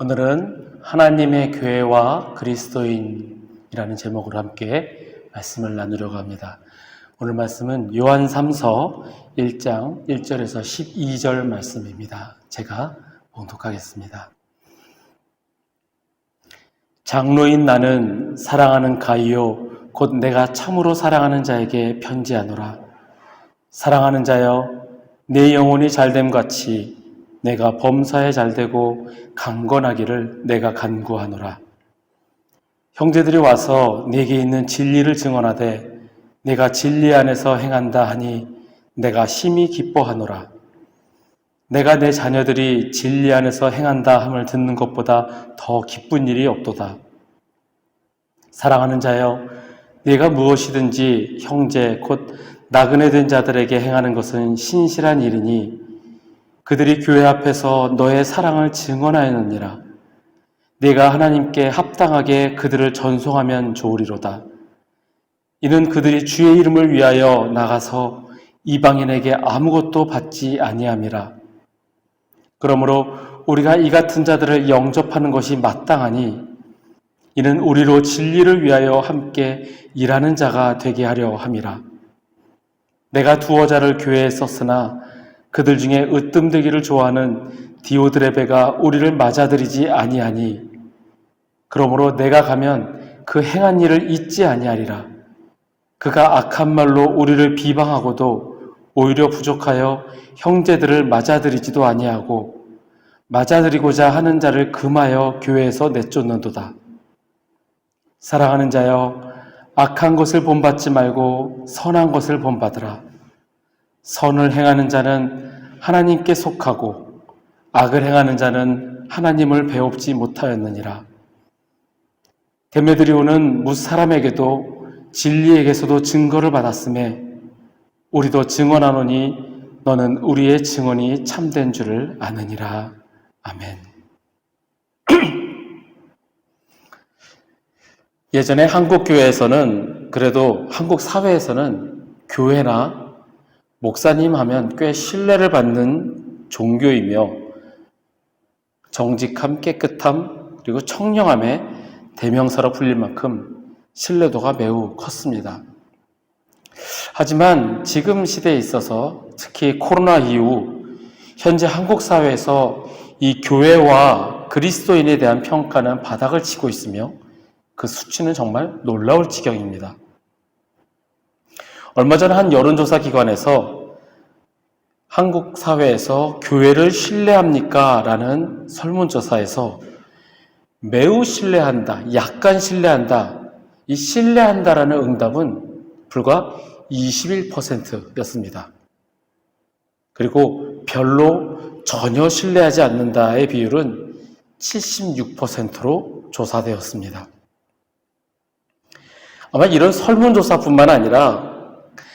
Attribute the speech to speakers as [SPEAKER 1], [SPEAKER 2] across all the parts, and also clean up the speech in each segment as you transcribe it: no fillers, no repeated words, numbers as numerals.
[SPEAKER 1] 오늘은 하나님의 교회와 그리스도인이라는 제목으로 함께 말씀을 나누려고 합니다. 오늘 말씀은 요한 3서 1장 1절에서 12절 말씀입니다. 제가 봉독하겠습니다. 장로인 나는 사랑하는 가이요 곧 내가 참으로 사랑하는 자에게 편지하노라. 사랑하는 자여, 내 영혼이 잘됨 같이 내가 범사에 잘되고 강건하기를 내가 간구하노라. 형제들이 와서 내게 있는 진리를 증언하되 내가 진리 안에서 행한다 하니 내가 심히 기뻐하노라. 내가 내 자녀들이 진리 안에서 행한다 함을 듣는 것보다 더 기쁜 일이 없도다. 사랑하는 자여, 네가 무엇이든지 형제 곧 나그네 된 자들에게 행하는 것은 신실한 일이니 그들이 교회 앞에서 너의 사랑을 증언하였느니라. 네가 하나님께 합당하게 그들을 전송하면 좋으리로다. 이는 그들이 주의 이름을 위하여 나가서 이방인에게 아무것도 받지 아니함이라. 그러므로 우리가 이 같은 자들을 영접하는 것이 마땅하니 이는 우리로 진리를 위하여 함께 일하는 자가 되게 하려 함이라. 내가 두어 자를 교회에 썼으나 그들 중에 으뜸되기를 좋아하는 디오드레베가 우리를 맞아들이지 아니하니 그러므로 내가 가면 그 행한 일을 잊지 아니하리라. 그가 악한 말로 우리를 비방하고도 오히려 부족하여 형제들을 맞아들이지도 아니하고 맞아들이고자 하는 자를 금하여 교회에서 내쫓는도다. 사랑하는 자여, 악한 것을 본받지 말고 선한 것을 본받으라. 선을 행하는 자는 하나님께 속하고 악을 행하는 자는 하나님을 배웁지 못하였느니라. 데메드리오는 무사람에게도 진리에게서도 증거를 받았음에 우리도 증언하노니 너는 우리의 증언이 참된 줄을 아느니라. 아멘. 예전에 한국 교회에서는, 그래도 한국 사회에서는 교회나 목사님 하면 꽤 신뢰를 받는 종교이며 정직함, 깨끗함, 그리고 청량함의 대명사로 불릴 만큼 신뢰도가 매우 컸습니다. 하지만 지금 시대에 있어서 특히 코로나 이후 현재 한국 사회에서 이 교회와 그리스도인에 대한 평가는 바닥을 치고 있으며 그 수치는 정말 놀라울 지경입니다. 얼마 전 한 여론조사 기관에서 한국 사회에서 교회를 신뢰합니까? 라는 설문조사에서 매우 신뢰한다, 약간 신뢰한다, 이 신뢰한다라는 응답은 불과 21%였습니다. 그리고 별로 전혀 신뢰하지 않는다의 비율은 76%로 조사되었습니다. 아마 이런 설문조사뿐만 아니라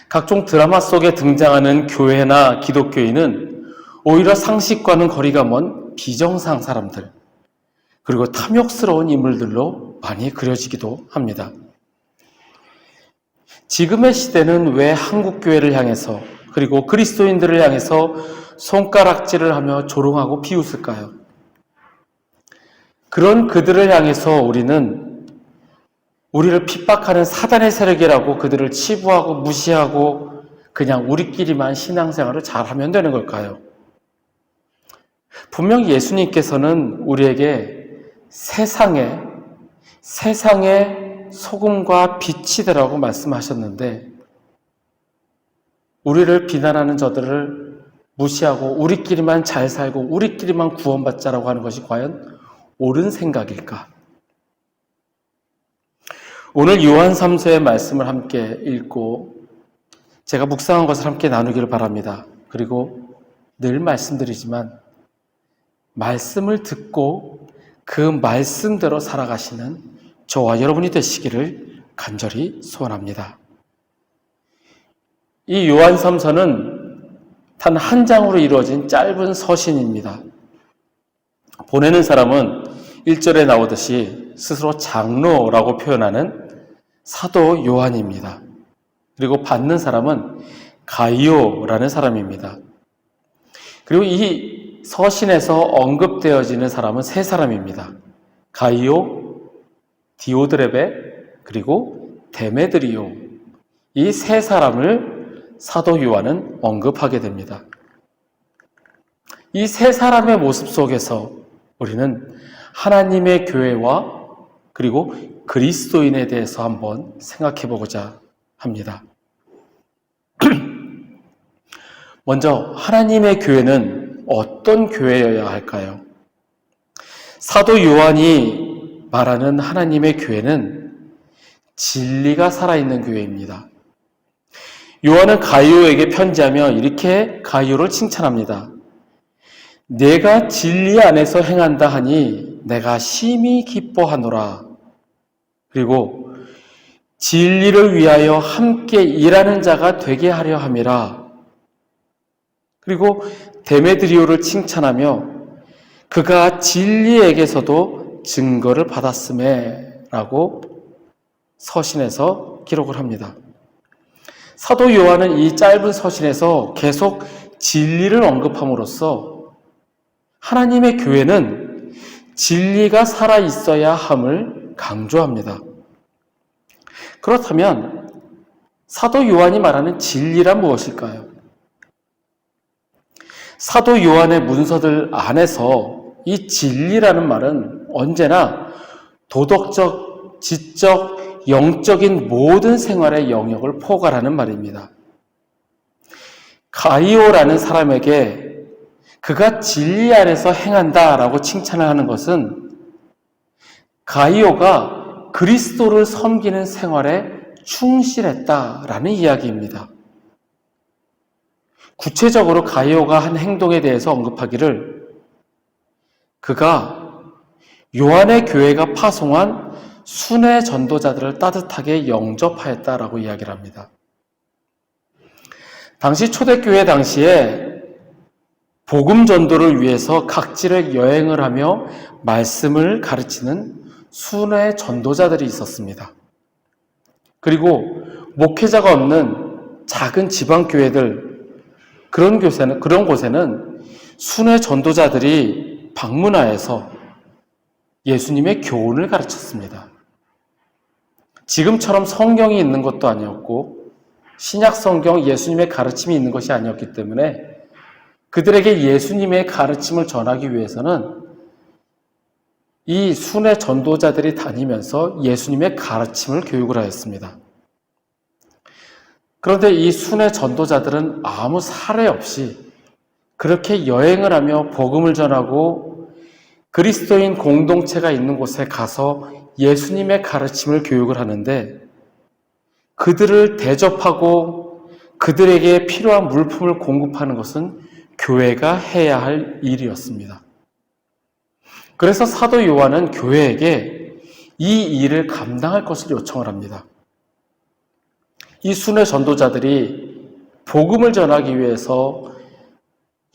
[SPEAKER 1] 각종 드라마 속에 등장하는 교회나 기독교인은 오히려 상식과는 거리가 먼 비정상 사람들, 그리고 탐욕스러운 인물들로 많이 그려지기도 합니다. 지금의 시대는 왜 한국 교회를 향해서 그리고 그리스도인들을 향해서 손가락질을 하며 조롱하고 비웃을까요? 그런 그들을 향해서 우리를 핍박하는 사단의 세력이라고 그들을 치부하고 무시하고 그냥 우리끼리만 신앙생활을 잘하면 되는 걸까요? 분명 예수님께서는 우리에게 세상의 소금과 빛이 되라고 말씀하셨는데 우리를 비난하는 저들을 무시하고 우리끼리만 잘 살고 우리끼리만 구원받자라고 하는 것이 과연 옳은 생각일까? 오늘 요한 3서의 말씀을 함께 읽고 제가 묵상한 것을 함께 나누기를 바랍니다. 그리고 늘 말씀드리지만 말씀을 듣고 그 말씀대로 살아가시는 저와 여러분이 되시기를 간절히 소원합니다. 이 요한 3서는 단 한 장으로 이루어진 짧은 서신입니다. 보내는 사람은 1절에 나오듯이 스스로 장로라고 표현하는 사도 요한입니다. 그리고 받는 사람은 가이오라는 사람입니다. 그리고 이 서신에서 언급되어지는 사람은 세 사람입니다. 가이오, 디오드레베, 그리고 데메드리오. 이 세 사람을 사도 요한은 언급하게 됩니다. 이 세 사람의 모습 속에서 우리는 하나님의 교회와 그리고 그리스도인에 대해서 한번 생각해 보고자 합니다. 먼저 하나님의 교회는 어떤 교회여야 할까요? 사도 요한이 말하는 하나님의 교회는 진리가 살아있는 교회입니다. 요한은 가이오에게 편지하며 이렇게 가이오를 칭찬합니다. 내가 진리 안에서 행한다 하니 내가 심히 기뻐하노라. 그리고 진리를 위하여 함께 일하는 자가 되게 하려 함이라. 그리고 데메드리오를 칭찬하며 그가 진리에게서도 증거를 받았음에 라고 서신에서 기록을 합니다. 사도 요한은 이 짧은 서신에서 계속 진리를 언급함으로써 하나님의 교회는 진리가 살아있어야 함을 강조합니다. 그렇다면 사도 요한이 말하는 진리란 무엇일까요? 사도 요한의 문서들 안에서 이 진리라는 말은 언제나 도덕적, 지적, 영적인 모든 생활의 영역을 포괄하는 말입니다. 가이오라는 사람에게 그가 진리 안에서 행한다라고 칭찬을 하는 것은 가이오가 그리스도를 섬기는 생활에 충실했다라는 이야기입니다. 구체적으로 가이오가 한 행동에 대해서 언급하기를 그가 요한의 교회가 파송한 순회 전도자들을 따뜻하게 영접하였다라고 이야기를 합니다. 당시 초대교회 당시에 복음 전도를 위해서 각지를 여행을 하며 말씀을 가르치는 순회 전도자들이 있었습니다. 그리고 목회자가 없는 작은 지방교회들, 그런 곳에는 순회 전도자들이 방문하여서 예수님의 교훈을 가르쳤습니다. 지금처럼 성경이 있는 것도 아니었고 신약 성경 예수님의 가르침이 있는 것이 아니었기 때문에 그들에게 예수님의 가르침을 전하기 위해서는 이 순회 전도자들이 다니면서 예수님의 가르침을 교육을 하였습니다. 그런데 이 순회 전도자들은 아무 사례 없이 그렇게 여행을 하며 복음을 전하고 그리스도인 공동체가 있는 곳에 가서 예수님의 가르침을 교육을 하는데 그들을 대접하고 그들에게 필요한 물품을 공급하는 것은 교회가 해야 할 일이었습니다. 그래서 사도 요한은 교회에게 이 일을 감당할 것을 요청을 합니다. 이 순회 전도자들이 복음을 전하기 위해서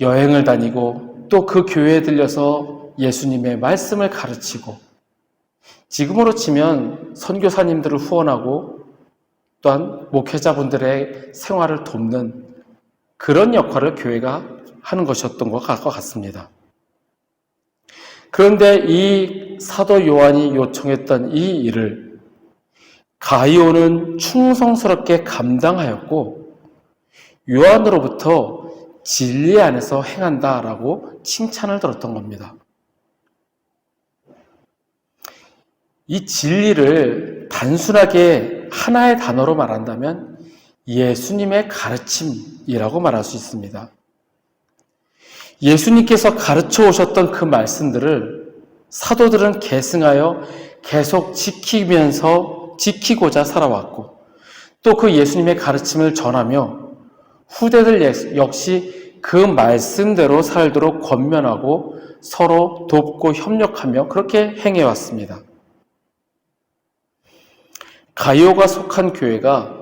[SPEAKER 1] 여행을 다니고 또 그 교회에 들려서 예수님의 말씀을 가르치고 지금으로 치면 선교사님들을 후원하고 또한 목회자분들의 생활을 돕는 그런 역할을 교회가 하는 것이었던 것 같습니다. 그런데 이 사도 요한이 요청했던 이 일을 가이오는 충성스럽게 감당하였고 요한으로부터 진리 안에서 행한다라고 칭찬을 들었던 겁니다. 이 진리를 단순하게 하나의 단어로 말한다면 예수님의 가르침이라고 말할 수 있습니다. 예수님께서 가르쳐 오셨던 그 말씀들을 사도들은 계승하여 계속 지키고자 살아왔고 또 그 예수님의 가르침을 전하며 후대들 역시 그 말씀대로 살도록 권면하고 서로 돕고 협력하며 그렇게 행해왔습니다. 가이오가 속한 교회가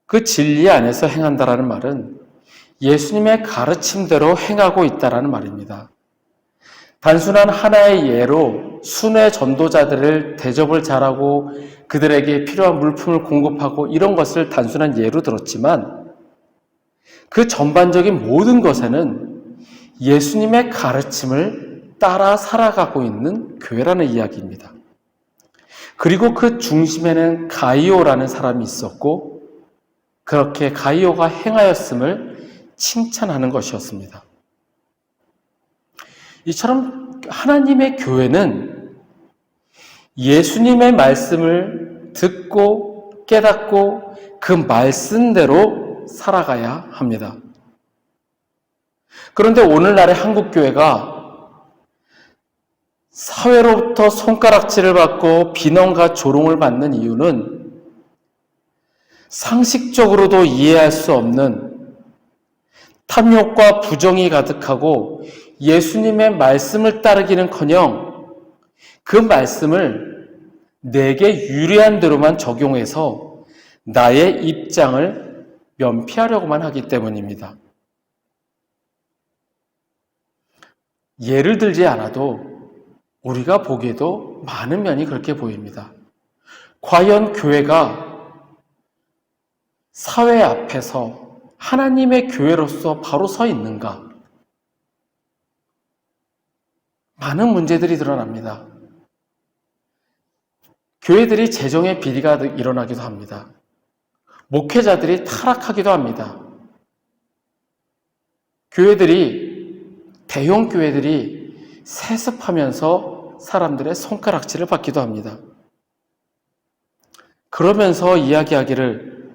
[SPEAKER 1] 그 진리 안에서 행한다라는 말은 예수님의 가르침대로 행하고 있다라는 말입니다. 단순한 하나의 예로 순회 전도자들을 대접을 잘하고 그들에게 필요한 물품을 공급하고 이런 것을 단순한 예로 들었지만 그 전반적인 모든 것에는 예수님의 가르침을 따라 살아가고 있는 교회라는 이야기입니다. 그리고 그 중심에는 가이오라는 사람이 있었고 그렇게 가이오가 행하였음을 칭찬하는 것이었습니다. 이처럼 하나님의 교회는 예수님의 말씀을 듣고 깨닫고 그 말씀대로 살아가야 합니다. 그런데 오늘날의 한국교회가 사회로부터 손가락질을 받고 비난과 조롱을 받는 이유는 상식적으로도 이해할 수 없는 탐욕과 부정이 가득하고 예수님의 말씀을 따르기는커녕 그 말씀을 내게 유리한 대로만 적용해서 나의 입장을 면피하려고만 하기 때문입니다. 예를 들지 않아도 우리가 보기에도 많은 면이 그렇게 보입니다. 과연 교회가 사회 앞에서 하나님의 교회로서 바로 서 있는가? 많은 문제들이 드러납니다. 교회들이 재정의 비리가 일어나기도 합니다. 목회자들이 타락하기도 합니다. 대형 교회들이 세습하면서 사람들의 손가락질을 받기도 합니다. 그러면서 이야기하기를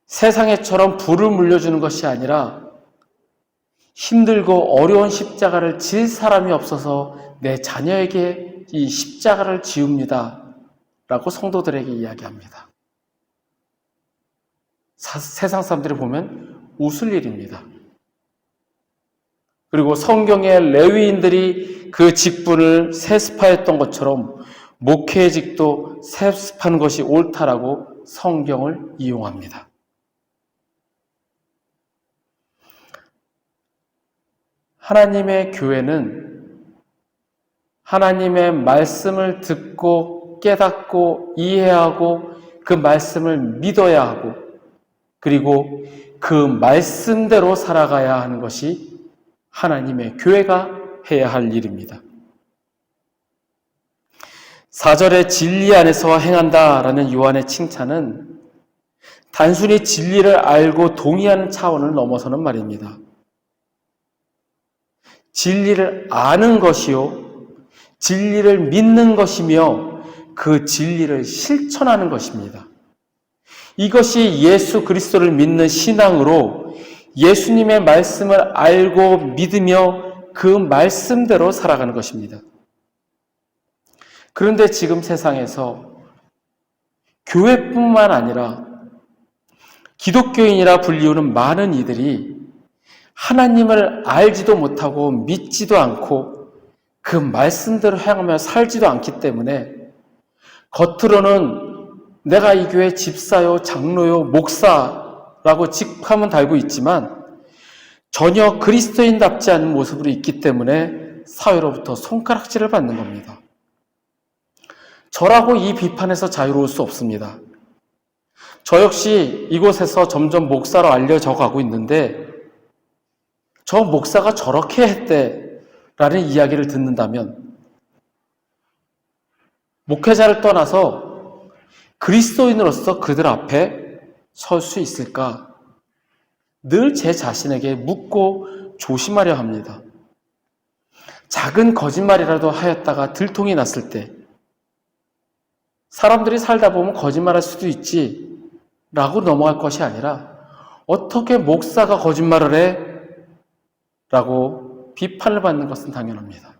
[SPEAKER 1] 세상에처럼 불을 물려주는 것이 아니라 힘들고 어려운 십자가를 질 사람이 없어서 내 자녀에게 이 십자가를 지웁니다. 라고 성도들에게 이야기합니다. 세상 사람들이 보면 웃을 일입니다. 그리고 성경의 레위인들이 그 직분을 세습하였던 것처럼 목회직도 세습하는 것이 옳다라고 성경을 이용합니다. 하나님의 교회는 하나님의 말씀을 듣고 깨닫고 이해하고 그 말씀을 믿어야 하고 그리고 그 말씀대로 살아가야 하는 것이 하나님의 교회가 해야 할 일입니다. 4절에 진리 안에서 행한다라는 요한의 칭찬은 단순히 진리를 알고 동의하는 차원을 넘어서는 말입니다. 진리를 아는 것이요, 진리를 믿는 것이며 그 진리를 실천하는 것입니다. 이것이 예수 그리스도를 믿는 신앙으로 예수님의 말씀을 알고 믿으며 그 말씀대로 살아가는 것입니다. 그런데 지금 세상에서 교회뿐만 아니라 기독교인이라 불리우는 많은 이들이 하나님을 알지도 못하고 믿지도 않고 그 말씀대로 행하며 살지도 않기 때문에 겉으로는 내가 이 교회 집사요, 장로요, 목사라고 직함은 달고 있지만 전혀 그리스도인답지 않은 모습으로 있기 때문에 사회로부터 손가락질을 받는 겁니다. 저라고 이 비판에서 자유로울 수 없습니다. 저 역시 이곳에서 점점 목사로 알려져 가고 있는데 저 목사가 저렇게 했대라는 이야기를 듣는다면 목회자를 떠나서 그리스도인으로서 그들 앞에 설 수 있을까? 늘 제 자신에게 묻고 조심하려 합니다. 작은 거짓말이라도 하였다가 들통이 났을 때 사람들이 살다 보면 거짓말할 수도 있지 라고 넘어갈 것이 아니라 어떻게 목사가 거짓말을 해? 라고 비판을 받는 것은 당연합니다.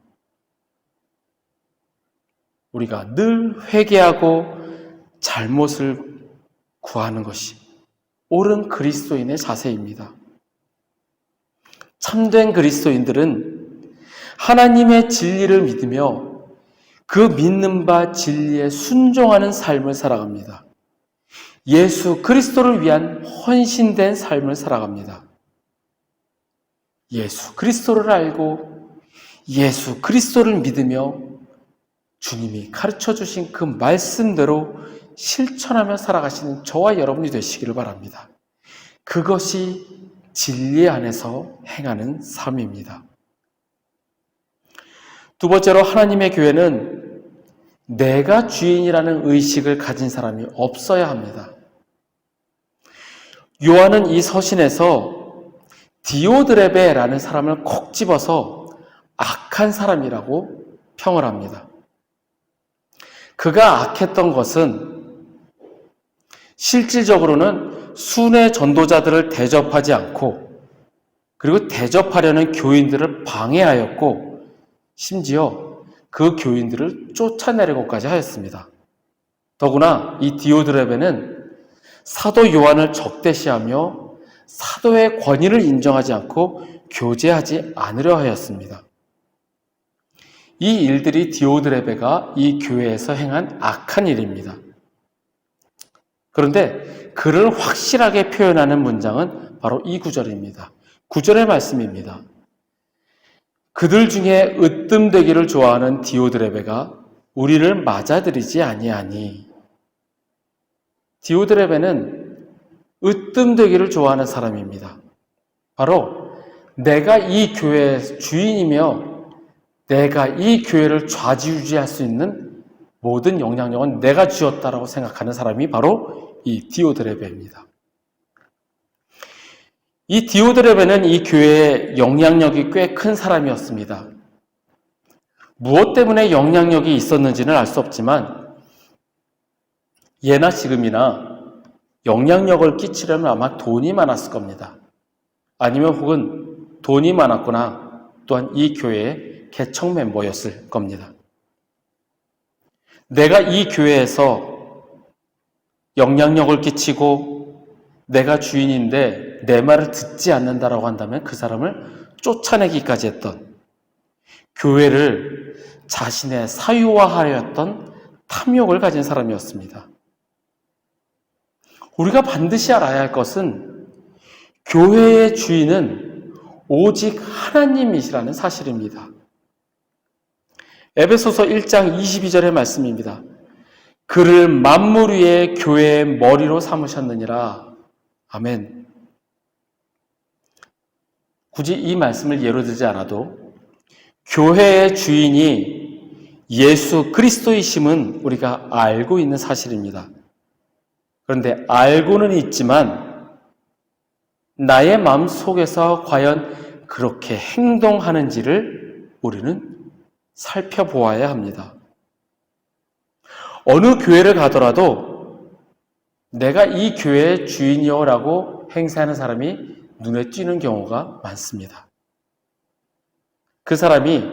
[SPEAKER 1] 우리가 늘 회개하고 잘못을 구하는 것이 옳은 그리스도인의 자세입니다. 참된 그리스도인들은 하나님의 진리를 믿으며 그 믿는 바 진리에 순종하는 삶을 살아갑니다. 예수 그리스도를 위한 헌신된 삶을 살아갑니다. 예수 그리스도를 알고 예수 그리스도를 믿으며 주님이 가르쳐 주신 그 말씀대로 실천하며 살아가시는 저와 여러분이 되시기를 바랍니다. 그것이 진리 안에서 행하는 삶입니다. 두 번째로 하나님의 교회는 내가 주인이라는 의식을 가진 사람이 없어야 합니다. 요한은 이 서신에서 디오드레베라는 사람을 콕 집어서 악한 사람이라고 평을 합니다. 그가 악했던 것은 실질적으로는 순회 전도자들을 대접하지 않고 그리고 대접하려는 교인들을 방해하였고 심지어 그 교인들을 쫓아내려고까지 하였습니다. 더구나 이 디오드레베는 사도 요한을 적대시하며 사도의 권위를 인정하지 않고 교제하지 않으려 하였습니다. 이 일들이 디오드레베가 이 교회에서 행한 악한 일입니다. 그런데 그를 확실하게 표현하는 문장은 바로 이 구절입니다. 9절의 말씀입니다. 그들 중에 으뜸되기를 좋아하는 디오드레베가 우리를 맞아들이지 아니하니. 디오드레베는 으뜸되기를 좋아하는 사람입니다. 바로 내가 이 교회의 주인이며 내가 이 교회를 좌지우지할 수 있는 모든 영향력은 내가 쥐었다라고 생각하는 사람이 바로 이 디오드레베입니다. 이 디오드레베는 이 교회의 영향력이 꽤 큰 사람이었습니다. 무엇 때문에 영향력이 있었는지는 알 수 없지만 예나 지금이나 영향력을 끼치려면 아마 돈이 많았을 겁니다. 아니면 혹은 돈이 많았거나 또한 이 교회의 개척 멤버였을 겁니다. 내가 이 교회에서 영향력을 끼치고 내가 주인인데 내 말을 듣지 않는다라고 한다면 그 사람을 쫓아내기까지 했던, 교회를 자신의 사유화하려 했던 탐욕을 가진 사람이었습니다. 우리가 반드시 알아야 할 것은 교회의 주인은 오직 하나님이시라는 사실입니다. 에베소서 1장 22절의 말씀입니다. 그를 만물 위에 교회의 머리로 삼으셨느니라. 아멘. 굳이 이 말씀을 예로 들지 않아도 교회의 주인이 예수 그리스도이심은 우리가 알고 있는 사실입니다. 그런데 알고는 있지만 나의 마음 속에서 과연 그렇게 행동하는지를 우리는 살펴보아야 합니다. 어느 교회를 가더라도 내가 이 교회의 주인이여라고 행세하는 사람이 눈에 띄는 경우가 많습니다. 그 사람이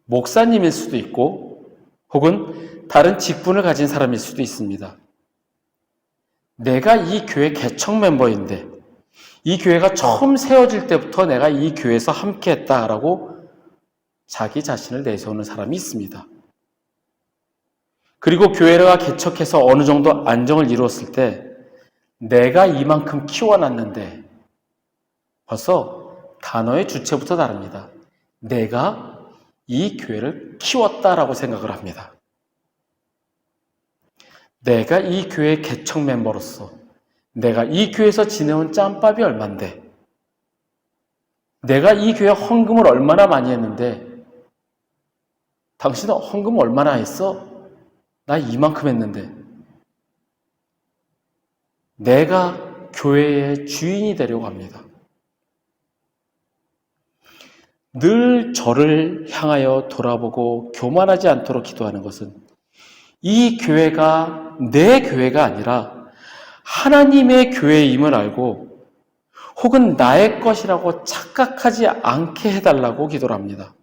[SPEAKER 1] 목사님일 수도 있고 혹은 다른 직분을 가진 사람일 수도 있습니다. 내가 이 교회 개척 멤버인데 이 교회가 처음 세워질 때부터 내가 이 교회에서 함께 했다라고 자기 자신을 내세우는 사람이 있습니다. 그리고 교회가 개척해서 어느 정도 안정을 이루었을 때 내가 이만큼 키워놨는데 벌써 단어의 주체부터 다릅니다. 내가 이 교회를 키웠다라고 생각을 합니다. 내가 이 교회의 개척 멤버로서 내가 이 교회에서 지내온 짬밥이 얼만데 내가 이 교회 헌금을 얼마나 많이 했는데 당신은 헌금 얼마나 했어? 나 이만큼 했는데. 내가 교회의 주인이 되려고 합니다. 늘 저를 향하여 돌아보고 교만하지 않도록 기도하는 것은 이 교회가 내 교회가 아니라 하나님의 교회임을 알고 혹은 나의 것이라고 착각하지 않게 해달라고 기도를 합니다.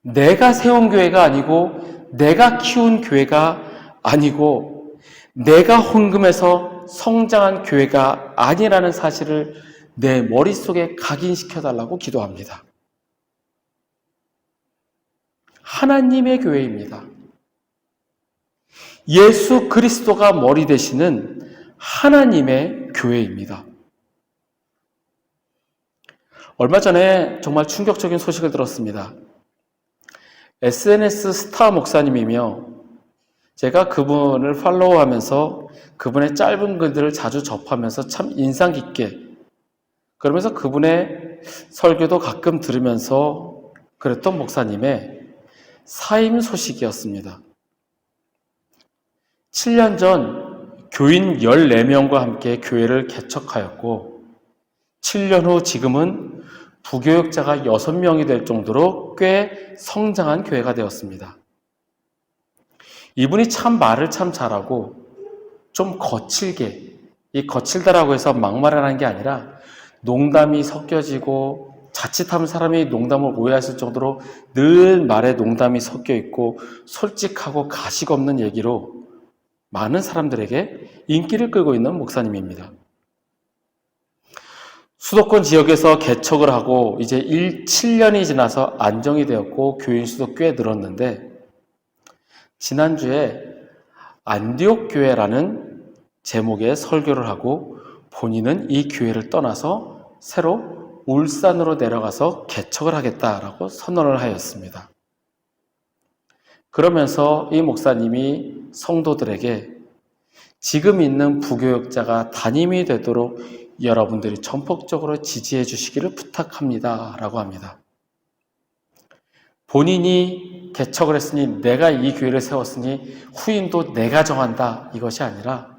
[SPEAKER 1] 내가 세운 교회가 아니고 내가 키운 교회가 아니고 내가 헌금해서 성장한 교회가 아니라는 사실을 내 머릿속에 각인시켜달라고 기도합니다. 하나님의 교회입니다. 예수 그리스도가 머리 되시는 하나님의 교회입니다. 얼마 전에 정말 충격적인 소식을 들었습니다. SNS 스타 목사님이며 제가 그분을 팔로우하면서 그분의 짧은 글들을 자주 접하면서 참 인상 깊게 그러면서 그분의 설교도 가끔 들으면서 그랬던 목사님의 사임 소식이었습니다. 7년 전 교인 14명과 함께 교회를 개척하였고 7년 후 지금은 부교역자가 6명이 될 정도로 꽤 성장한 교회가 되었습니다. 이분이 참 말을 참 잘하고 좀 거칠게, 이 거칠다라고 해서 막말을 게 아니라 농담이 섞여지고 자칫하면 사람이 농담을 오해했을 정도로 늘 말에 농담이 섞여 있고 솔직하고 가식 없는 얘기로 많은 사람들에게 인기를 끌고 있는 목사님입니다. 수도권 지역에서 개척을 하고 이제 7년이 지나서 안정이 되었고 교인 수도 꽤 늘었는데 지난주에 안디옥 교회라는 제목의 설교를 하고 본인은 이 교회를 떠나서 새로 울산으로 내려가서 개척을 하겠다라고 선언을 하였습니다. 그러면서 이 목사님이 성도들에게 지금 있는 부교역자가 담임이 되도록 여러분들이 전폭적으로 지지해 주시기를 부탁합니다 라고 합니다. 본인이 개척을 했으니 내가 이 교회를 세웠으니 후임도 내가 정한다 이것이 아니라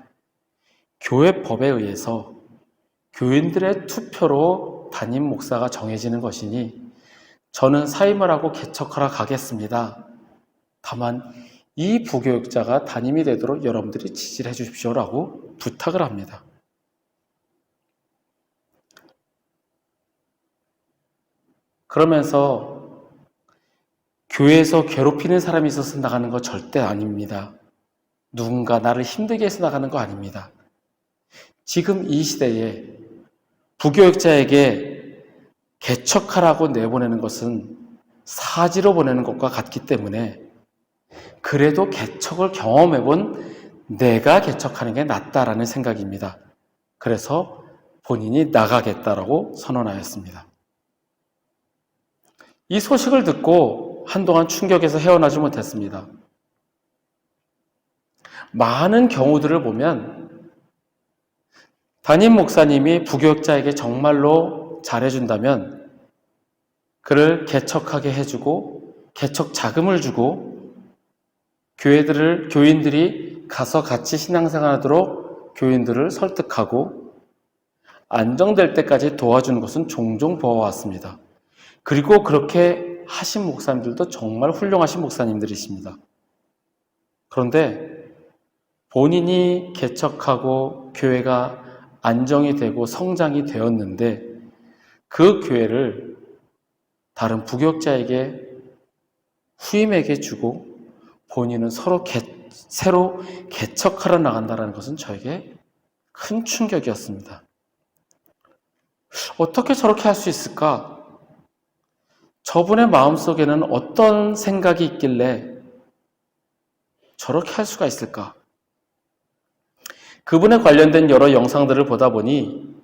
[SPEAKER 1] 교회법에 의해서 교인들의 투표로 담임 목사가 정해지는 것이니 저는 사임을 하고 개척하러 가겠습니다. 다만 이 부교역자가 담임이 되도록 여러분들이 지지를 해 주십시오라고 부탁을 합니다. 그러면서 교회에서 괴롭히는 사람이 있어서 나가는 거 절대 아닙니다. 누군가 나를 힘들게 해서 나가는 거 아닙니다. 지금 이 시대에 부교역자에게 개척하라고 내보내는 것은 사지로 보내는 것과 같기 때문에 그래도 개척을 경험해본 내가 개척하는 게 낫다라는 생각입니다. 그래서 본인이 나가겠다라고 선언하였습니다. 이 소식을 듣고 한동안 충격에서 헤어나지 못했습니다. 많은 경우들을 보면 담임 목사님이 부교역자에게 정말로 잘해준다면 그를 개척하게 해주고 개척 자금을 주고 교인들이 가서 같이 신앙생활하도록 교인들을 설득하고 안정될 때까지 도와주는 것은 종종 보아왔습니다. 그리고 그렇게 하신 목사님들도 정말 훌륭하신 목사님들이십니다. 그런데 본인이 개척하고 교회가 안정이 되고 성장이 되었는데 그 교회를 다른 부교역자에게 후임에게 주고 본인은 새로 개척하러 나간다는 것은 저에게 큰 충격이었습니다. 어떻게 저렇게 할 수 있을까? 저분의 마음속에는 어떤 생각이 있길래 저렇게 할 수가 있을까? 그분에 관련된 여러 영상들을 보다 보니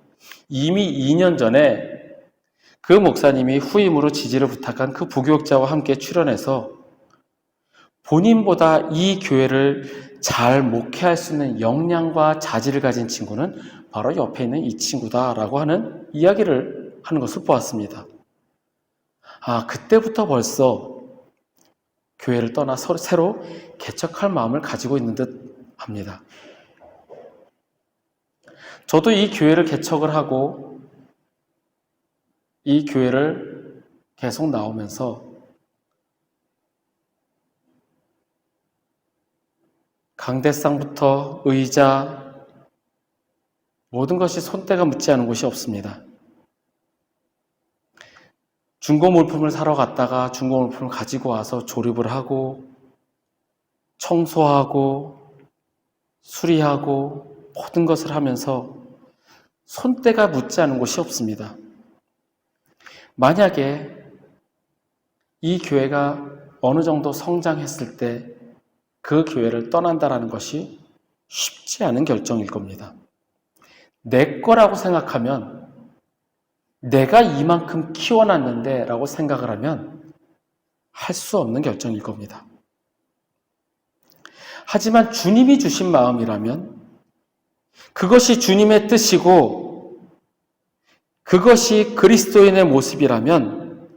[SPEAKER 1] 이미 2년 전에 그 목사님이 후임으로 지지를 부탁한 그 부교역자와 함께 출연해서 본인보다 이 교회를 잘 목회할 수 있는 역량과 자질을 가진 친구는 바로 옆에 있는 이 친구다라고 하는 이야기를 하는 것을 보았습니다. 그때부터 벌써 교회를 떠나 새로 개척할 마음을 가지고 있는 듯 합니다. 저도 이 교회를 개척을 하고 이 교회를 계속 나오면서 강대상부터 의자 모든 것이 손때가 묻지 않은 곳이 없습니다. 중고 물품을 사러 갔다가 중고 물품을 가지고 와서 조립을 하고 청소하고 수리하고 모든 것을 하면서 손때가 묻지 않은 곳이 없습니다. 만약에 이 교회가 어느 정도 성장했을 때 그 교회를 떠난다라는 것이 쉽지 않은 결정일 겁니다. 내 거라고 생각하면 내가 이만큼 키워놨는데 라고 생각을 하면 할 수 없는 결정일 겁니다. 하지만 주님이 주신 마음이라면 그것이 주님의 뜻이고 그것이 그리스도인의 모습이라면,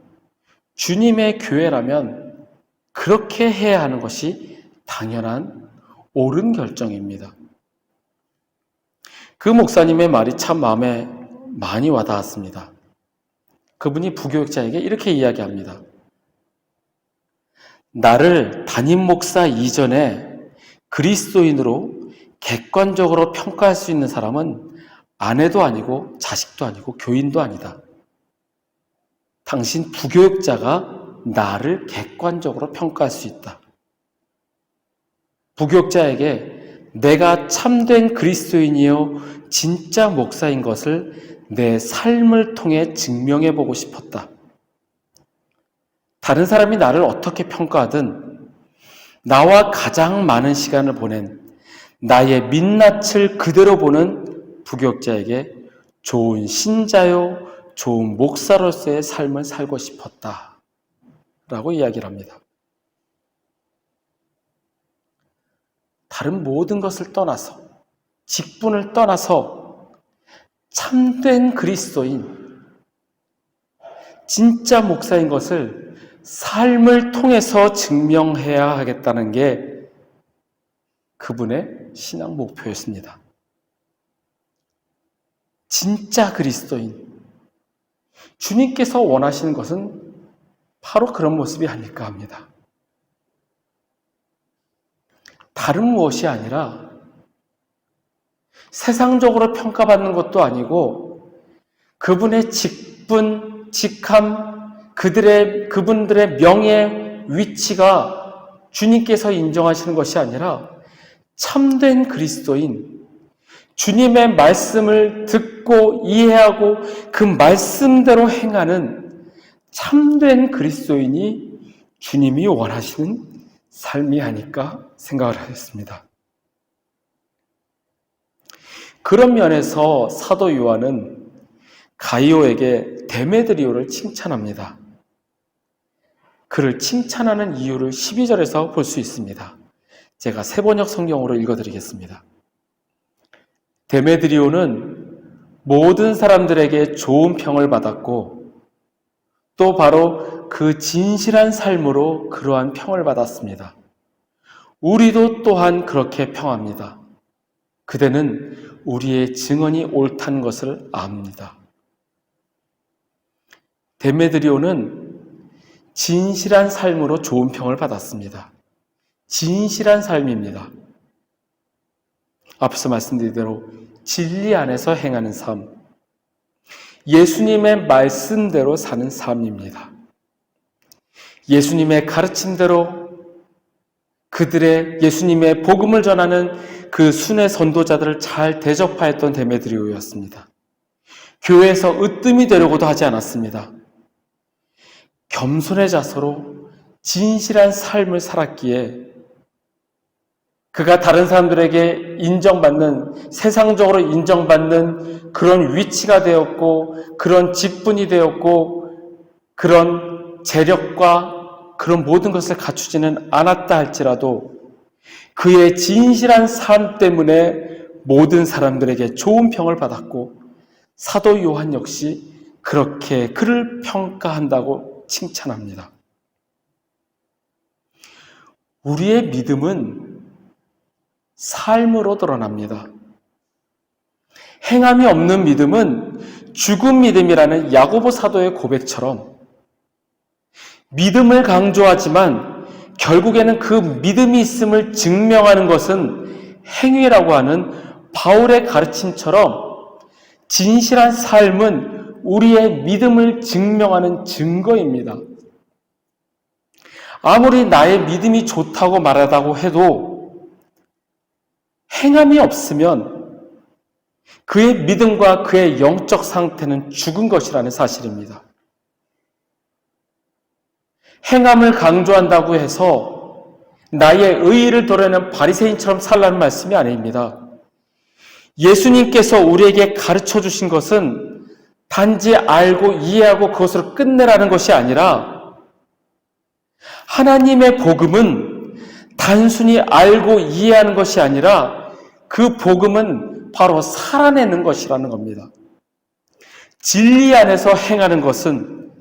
[SPEAKER 1] 주님의 교회라면 그렇게 해야 하는 것이 당연한 옳은 결정입니다. 그 목사님의 말이 참 마음에 많이 와닿았습니다. 그분이 부교육자에게 이렇게 이야기합니다. 나를 담임 목사 이전에 그리스도인으로 객관적으로 평가할 수 있는 사람은 아내도 아니고 자식도 아니고 교인도 아니다. 당신 부교육자가 나를 객관적으로 평가할 수 있다. 부교육자에게 내가 참된 그리스도인이요 진짜 목사인 것을 내 삶을 통해 증명해 보고 싶었다. 다른 사람이 나를 어떻게 평가하든 나와 가장 많은 시간을 보낸 나의 민낯을 그대로 보는 부교육자에게 좋은 신자요, 좋은 목사로서의 삶을 살고 싶었다. 라고 이야기를 합니다. 다른 모든 것을 떠나서, 직분을 떠나서 참된 그리스도인, 진짜 목사인 것을 삶을 통해서 증명해야 하겠다는 게 그분의 신앙 목표였습니다. 진짜 그리스도인, 주님께서 원하시는 것은 바로 그런 모습이 아닐까 합니다. 다른 무엇이 아니라 세상적으로 평가받는 것도 아니고 그분의 직분, 직함, 그분들의 명예, 위치가 주님께서 인정하시는 것이 아니라 참된 그리스도인, 주님의 말씀을 듣고 이해하고 그 말씀대로 행하는 참된 그리스도인이 주님이 원하시는 삶이 아닐까 생각을 하였습니다. 그런 면에서 사도 요한은 가이오에게 데메드리오를 칭찬합니다. 그를 칭찬하는 이유를 12절에서 볼 수 있습니다. 제가 세번역 성경으로 읽어드리겠습니다. 데메드리오는 모든 사람들에게 좋은 평을 받았고 또 바로 그 진실한 삶으로 그러한 평을 받았습니다. 우리도 또한 그렇게 평합니다. 그대는 우리의 증언이 옳다는 것을 압니다. 데메드리오는 진실한 삶으로 좋은 평을 받았습니다. 진실한 삶입니다. 앞서 말씀드린 대로 진리 안에서 행하는 삶, 예수님의 말씀대로 사는 삶입니다. 예수님의 가르침대로 그들의 예수님의 복음을 전하는 그 순회 선도자들을 잘 대접하였던 데메드리오였습니다. 교회에서 으뜸이 되려고도 하지 않았습니다. 겸손의 자세로 진실한 삶을 살았기에 그가 다른 사람들에게 인정받는, 세상적으로 인정받는 그런 위치가 되었고 그런 직분이 되었고 그런 재력과 그런 모든 것을 갖추지는 않았다 할지라도 그의 진실한 삶 때문에 모든 사람들에게 좋은 평을 받았고 사도 요한 역시 그렇게 그를 평가한다고 칭찬합니다. 우리의 믿음은 삶으로 드러납니다. 행함이 없는 믿음은 죽은 믿음이라는 야고보 사도의 고백처럼 믿음을 강조하지만 결국에는 그 믿음이 있음을 증명하는 것은 행위라고 하는 바울의 가르침처럼 진실한 삶은 우리의 믿음을 증명하는 증거입니다. 아무리 나의 믿음이 좋다고 말하다고 해도 행함이 없으면 그의 믿음과 그의 영적 상태는 죽은 것이라는 사실입니다. 행함을 강조한다고 해서 나의 의의를 드러내는 바리새인처럼 살라는 말씀이 아닙니다. 예수님께서 우리에게 가르쳐 주신 것은 단지 알고 이해하고 그것으로 끝내라는 것이 아니라 하나님의 복음은 단순히 알고 이해하는 것이 아니라 그 복음은 바로 살아내는 것이라는 겁니다. 진리 안에서 행하는 것은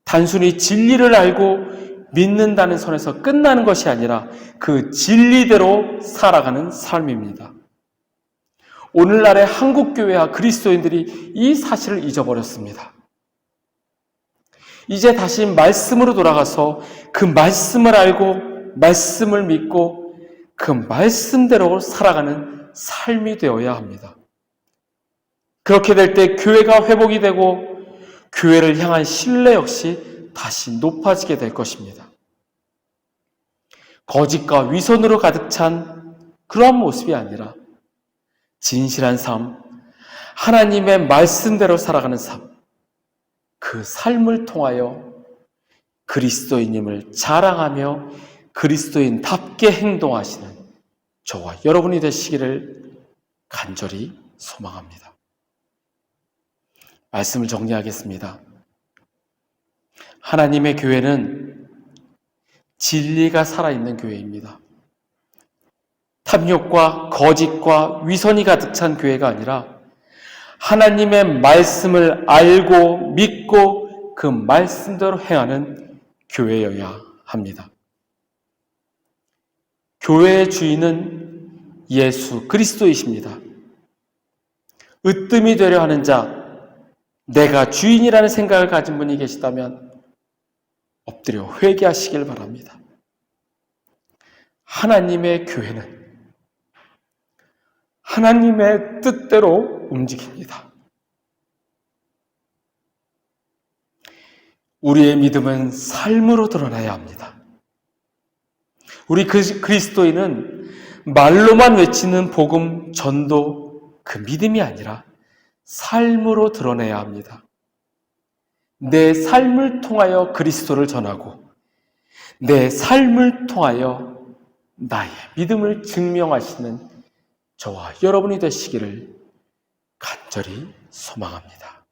[SPEAKER 1] 단순히 진리를 알고 믿는다는 선에서 끝나는 것이 아니라 그 진리대로 살아가는 삶입니다. 오늘날의 한국교회와 그리스도인들이 이 사실을 잊어버렸습니다. 이제 다시 말씀으로 돌아가서 그 말씀을 알고 말씀을 믿고 그 말씀대로 살아가는 삶이 되어야 합니다. 그렇게 될 때 교회가 회복이 되고 교회를 향한 신뢰 역시 다시 높아지게 될 것입니다. 거짓과 위선으로 가득 찬 그러한 모습이 아니라 진실한 삶, 하나님의 말씀대로 살아가는 삶, 그 삶을 통하여 그리스도인임을 자랑하며 그리스도인답게 행동하시는 저와 여러분이 되시기를 간절히 소망합니다. 말씀을 정리하겠습니다. 하나님의 교회는 진리가 살아있는 교회입니다. 탐욕과 거짓과 위선이 가득 찬 교회가 아니라 하나님의 말씀을 알고 믿고 그 말씀대로 행하는 교회여야 합니다. 교회의 주인은 예수 그리스도이십니다. 으뜸이 되려 하는 자, 내가 주인이라는 생각을 가진 분이 계시다면 엎드려 회개하시길 바랍니다. 하나님의 교회는 하나님의 뜻대로 움직입니다. 우리의 믿음은 삶으로 드러나야 합니다. 우리 그리스도인은 말로만 외치는 복음, 전도, 그 믿음이 아니라 삶으로 드러내야 합니다. 내 삶을 통하여 그리스도를 전하고 내 삶을 통하여 나의 믿음을 증명하시는 저와 여러분이 되시기를 간절히 소망합니다.